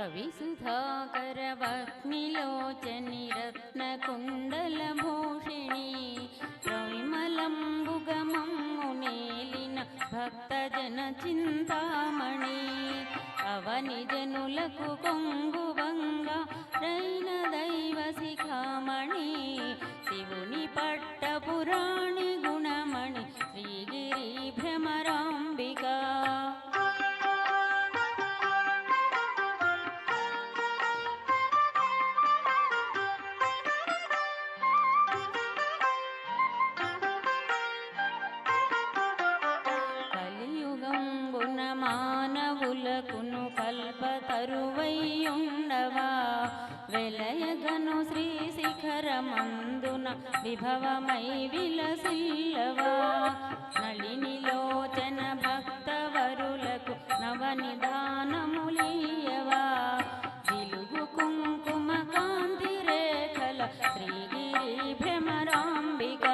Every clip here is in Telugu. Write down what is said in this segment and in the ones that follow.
कविसुधाकरवह्निलोचनि रत्नकुण्डलभूषिणी प्रविमलम्बुगमम्मुनेलिन भक्तजनचिन्तामणि అవనిజనులకు కొంగువంగా రైన దైవ శిఖామణి శివుని పట్టపురాణి గుణమణి శ్రీగిరి భ్రమరాంబిక మానవులకును కల్పతరువైయుండవా వెలయగను శ్రీ శిఖరమందున విభవమై విలసిల్లవా నళినిలోచన భక్తవరులకు నవనిధానములీయవా జిలుగు కుంకుమ కాంతి రేఖల శ్రీగిరి భ్రమరాంబిక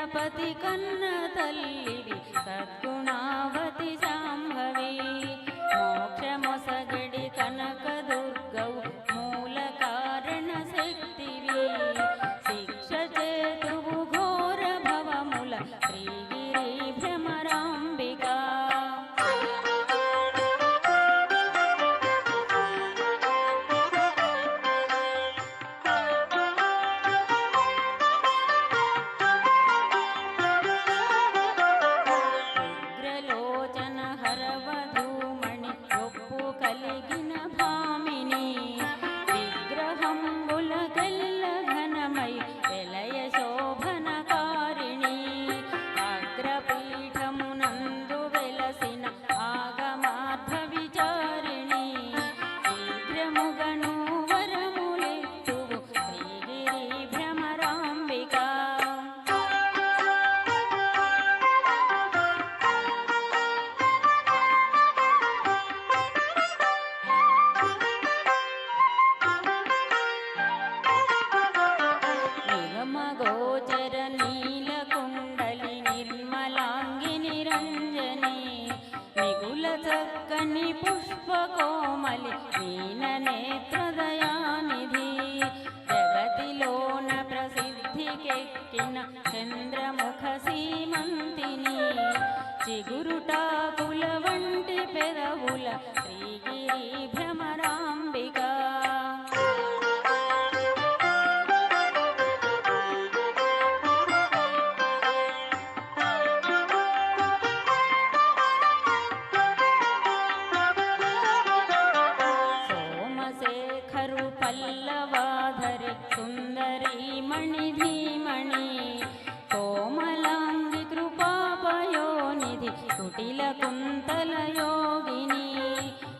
గణపతి కన్న తల్లివి సద్గుణావతి శాంభవి మోక్షమొసగడి కనక దుర్గవు మూల కారణ శక్తివి శిక్ష చేతువు ఘోర భవముల శ్రీగిరి భ్రమరాంబిక కలిగిన భామిని విగ్రహంబుల గల్ల ఘనమై వెలయ శోభనకారిణి అగ్రపీఠమునందు వెలసిన ఆగమార్థ విచారిణి శీఘ్రముగను వరములెత్తువు శ్రీగిరి భ్రమరాంబిక గోచర నీలకుండలి నిర్మలాంగి నిరంజని మిగుల చక్కని పుష్పకోమలి మీన నేత్రదయానిధి జగతిలోన ప్రసిద్ధికెక్కిన చంద్రముఖ సీమంతిని చిగురుటాకుల వంటి పెదవుల శ్రీగిరి భ్రమరాంబిక పల్లవాధరి సుందరీ మణిధీమణి కోమలాంగి కృపాపయోనిధి కుటిల కుంతల యోగిని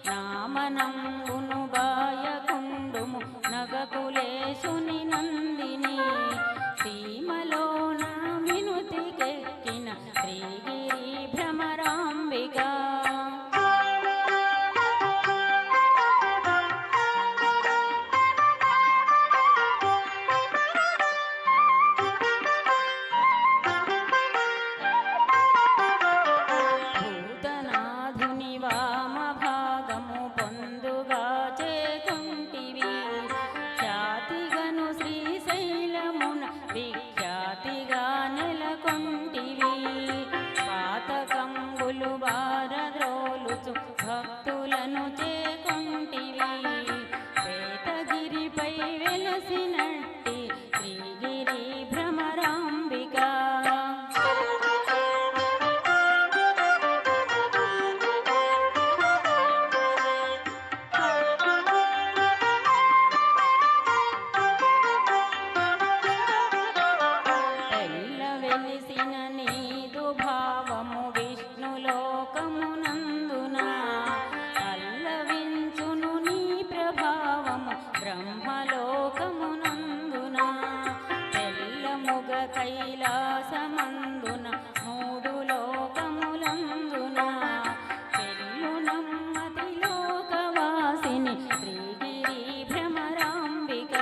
నామనంబును బాయకుండుము నగకులేశుని నందిని సీమలోన మినుతికెక్కిన శ్రీగిరి భ్రమరాంబిక వెలసినట్టి శ్రీగిరి భ్రమరాంబిక వెలిసిన నీదు భావము విష్ణులోకమునందున పల్లవించును నీ ప్రభావము బ్రహ్మలోకమునందున తెల్లముగ కైలాసమందున మూడు లోకములందున చెల్లునమ్మతి లోకవాసిని శ్రీగిరి భ్రమరాంబిక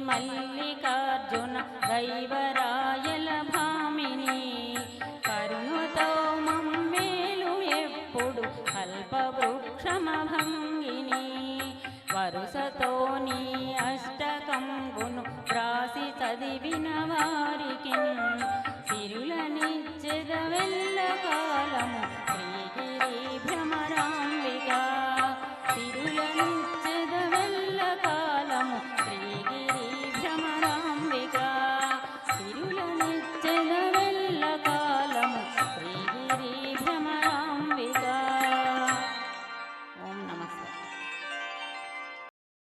మల్లికార్జున దైవరాయల భామిని కరుణతో మమ్మేలు ఎప్పుడు కల్పవృక్షమభంగిని వరుసతో నీ అష్టకంబును వ్రాసి చదివిన వారికి